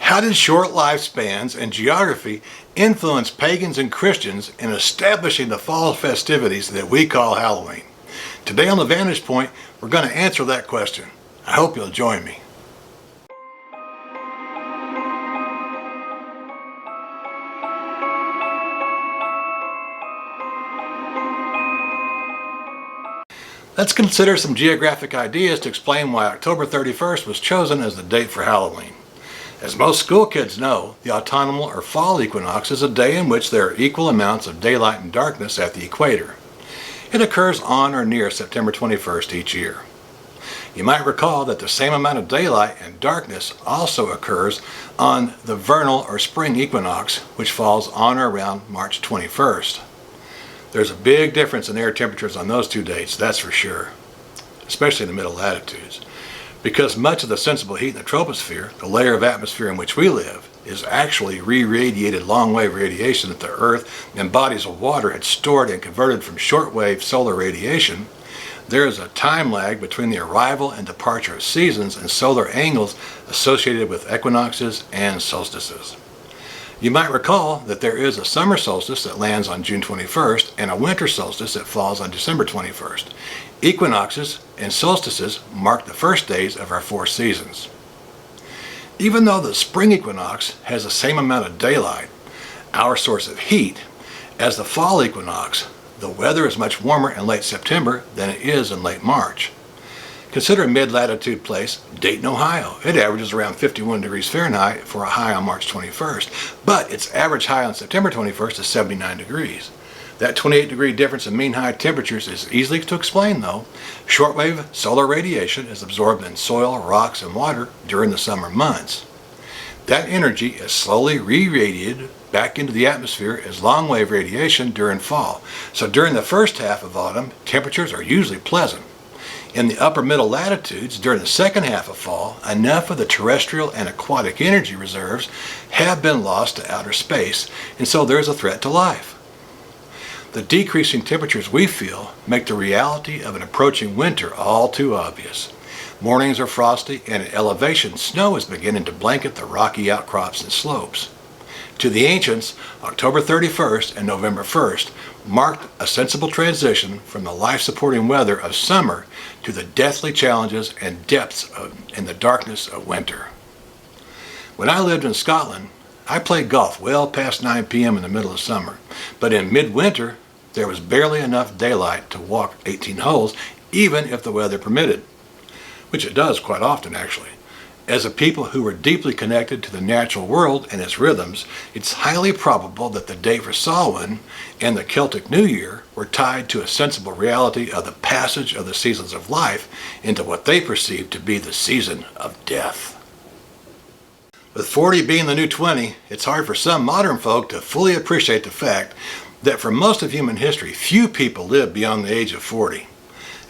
How did short lifespans and geography influence pagans and Christians in establishing the fall festivities that we call Halloween? Today on The Vantage Point, we're going to answer that question. I hope you'll join me. Let's consider some geographic ideas to explain why October 31st was chosen as the date for Halloween. As most school kids know, the autumnal or fall equinox is a day in which there are equal amounts of daylight and darkness at the equator. It occurs on or near September 21st each year. You might recall that the same amount of daylight and darkness also occurs on the vernal or spring equinox, which falls on or around March 21st. There's a big difference in air temperatures on those two dates, that's for sure, especially in the middle latitudes. Because much of the sensible heat in the troposphere, the layer of atmosphere in which we live, is actually re-radiated long-wave radiation that the Earth and bodies of water had stored and converted from short-wave solar radiation. There is a time lag between the arrival and departure of seasons and solar angles associated with equinoxes and solstices. You might recall that there is a summer solstice that lands on June 21st and a winter solstice that falls on December 21st. Equinoxes and solstices mark the first days of our four seasons. Even though the spring equinox has the same amount of daylight, our source of heat, as the fall equinox, the weather is much warmer in late September than it is in late March. Consider a mid-latitude place, Dayton, Ohio. It averages around 51 degrees Fahrenheit for a high on March 21st, but its average high on September 21st is 79 degrees. That 28-degree difference in mean high temperatures is easily to explain though. Shortwave solar radiation is absorbed in soil, rocks, and water during the summer months. That energy is slowly re-radiated back into the atmosphere as long-wave radiation during fall. So during the first half of autumn, temperatures are usually pleasant. In the upper middle latitudes, during the second half of fall, enough of the terrestrial and aquatic energy reserves have been lost to outer space, and so there is a threat to life. The decreasing temperatures we feel make the reality of an approaching winter all too obvious. Mornings are frosty, and at elevation, snow is beginning to blanket the rocky outcrops and slopes. To the ancients, October 31st and November 1st marked a sensible transition from the life-supporting weather of summer to the deathly challenges and depths and the darkness of winter. When I lived in Scotland, I played golf well past 9 p.m. in the middle of summer, but in midwinter, there was barely enough daylight to walk 18 holes, even if the weather permitted, which it does quite often actually. As a people who were deeply connected to the natural world and its rhythms, it's highly probable that the date for Samhain and the Celtic New Year were tied to a sensible reality of the passage of the seasons of life into what they perceived to be the season of death. With 40 being the new 20, it's hard for some modern folk to fully appreciate the fact that for most of human history, few people lived beyond the age of 40.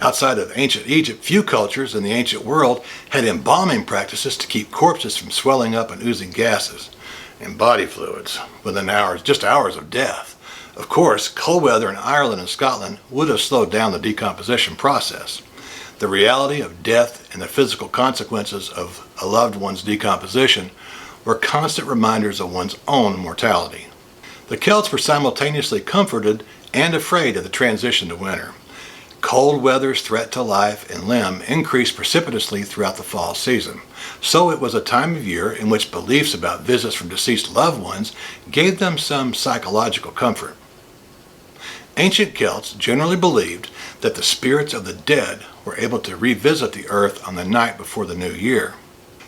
Outside of ancient Egypt, few cultures in the ancient world had embalming practices to keep corpses from swelling up and oozing gases and body fluids within hours, just hours of death. Of course, cold weather in Ireland and Scotland would have slowed down the decomposition process. The reality of death and the physical consequences of a loved one's decomposition were constant reminders of one's own mortality. The Celts were simultaneously comforted and afraid of the transition to winter. Cold weather's threat to life and limb increased precipitously throughout the fall season, so it was a time of year in which beliefs about visits from deceased loved ones gave them some psychological comfort. Ancient Celts generally believed that the spirits of the dead were able to revisit the earth on the night before the new year.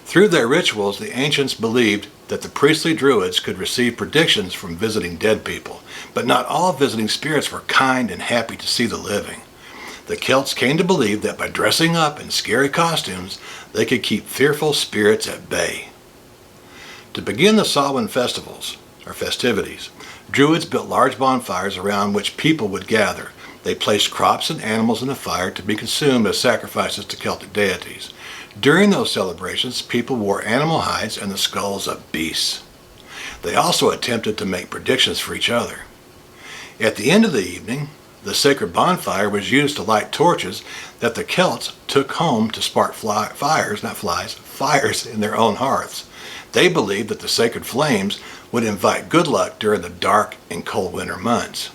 Through their rituals, the ancients believed that the priestly druids could receive predictions from visiting dead people, but not all visiting spirits were kind and happy to see the living. The Celts came to believe that by dressing up in scary costumes, they could keep fearful spirits at bay. To begin the Samhain festivals, or festivities, Druids built large bonfires around which people would gather. They placed crops and animals in the fire to be consumed as sacrifices to Celtic deities. During those celebrations, people wore animal hides and the skulls of beasts. They also attempted to make predictions for each other. At the end of the evening, the sacred bonfire was used to light torches that the Celts took home to spark fires in their own hearths. They believed that the sacred flames would invite good luck during the dark and cold winter months.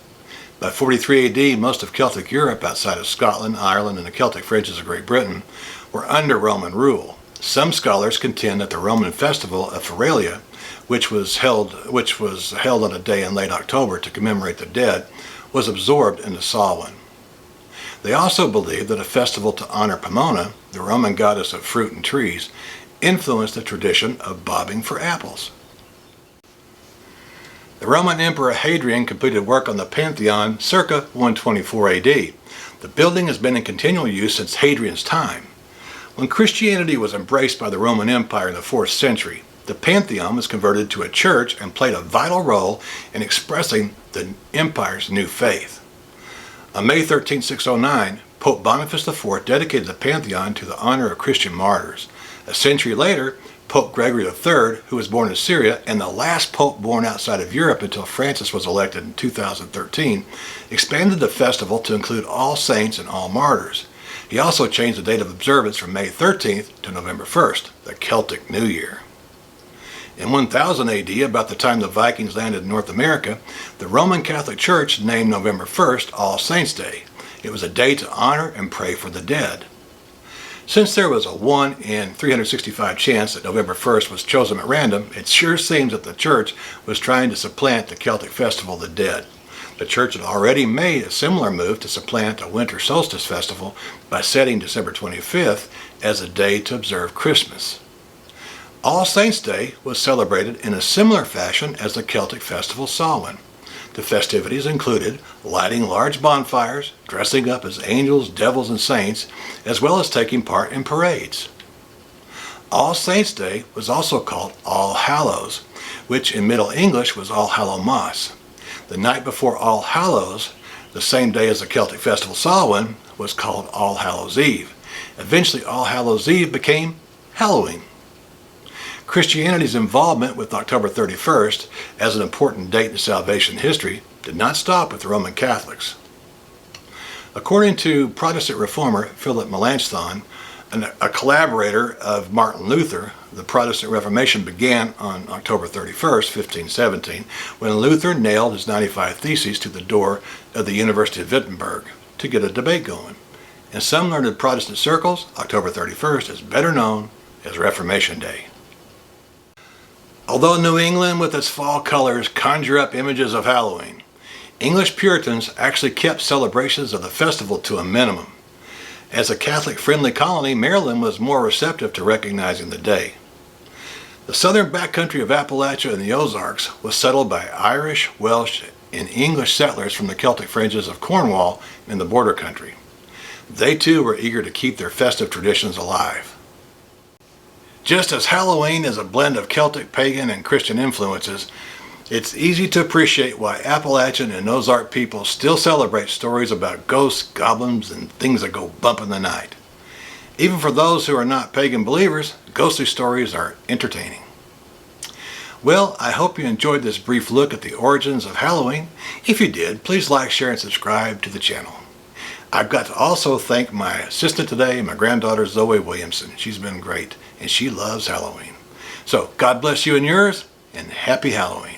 By 43 AD, most of Celtic Europe outside of Scotland, Ireland, and the Celtic fringes of Great Britain were under Roman rule. Some scholars contend that the Roman festival of Feralia, which was held on a day in late October to commemorate the dead, was absorbed into Samhain. They also believe that a festival to honor Pomona, the Roman goddess of fruit and trees, influenced the tradition of bobbing for apples. The Roman Emperor Hadrian completed work on the Pantheon circa 124 AD. The building has been in continual use since Hadrian's time. When Christianity was embraced by the Roman Empire in the 4th century, the Pantheon was converted to a church and played a vital role in expressing the empire's new faith. On May 13, 609, Pope Boniface IV dedicated the Pantheon to the honor of Christian martyrs. A century later, Pope Gregory III, who was born in Syria and the last pope born outside of Europe until Francis was elected in 2013, expanded the festival to include all saints and all martyrs. He also changed the date of observance from May 13th to November 1st, the Celtic New Year. In 1000 AD, about the time the Vikings landed in North America, the Roman Catholic Church named November 1st All Saints' Day. It was a day to honor and pray for the dead. Since there was a 1 in 365 chance that November 1st was chosen at random, it sure seems that the church was trying to supplant the Celtic Festival of the Dead. The church had already made a similar move to supplant a winter solstice festival by setting December 25th as a day to observe Christmas. All Saints' Day was celebrated in a similar fashion as the Celtic festival Samhain. The festivities included lighting large bonfires, dressing up as angels, devils, and saints, as well as taking part in parades. All Saints' Day was also called All Hallows, which in Middle English was All Hallowmas. The night before All Hallows, the same day as the Celtic festival Samhain, was called All Hallows Eve. Eventually, All Hallows Eve became Halloween. Christianity's involvement with October 31st as an important date in salvation history did not stop with the Roman Catholics. According to Protestant reformer Philip Melanchthon, a collaborator of Martin Luther, the Protestant Reformation began on October 31st, 1517, when Luther nailed his 95 Theses to the door of the University of Wittenberg to get a debate going. In some learned Protestant circles, October 31st is better known as Reformation Day. Although New England with its fall colors conjure up images of Halloween, English Puritans actually kept celebrations of the festival to a minimum. As a Catholic-friendly colony, Maryland was more receptive to recognizing the day. The southern backcountry of Appalachia and the Ozarks was settled by Irish, Welsh, and English settlers from the Celtic fringes of Cornwall in the border country. They too were eager to keep their festive traditions alive. Just as Halloween is a blend of Celtic, pagan, and Christian influences, it's easy to appreciate why Appalachian and Ozark people still celebrate stories about ghosts, goblins, and things that go bump in the night. Even for those who are not pagan believers, ghostly stories are entertaining. Well, I hope you enjoyed this brief look at the origins of Halloween. If you did, please like, share, and subscribe to the channel. I've got to also thank my assistant today, my granddaughter Zoe Williamson. She's been great, and she loves Halloween. So, God bless you and yours, and happy Halloween.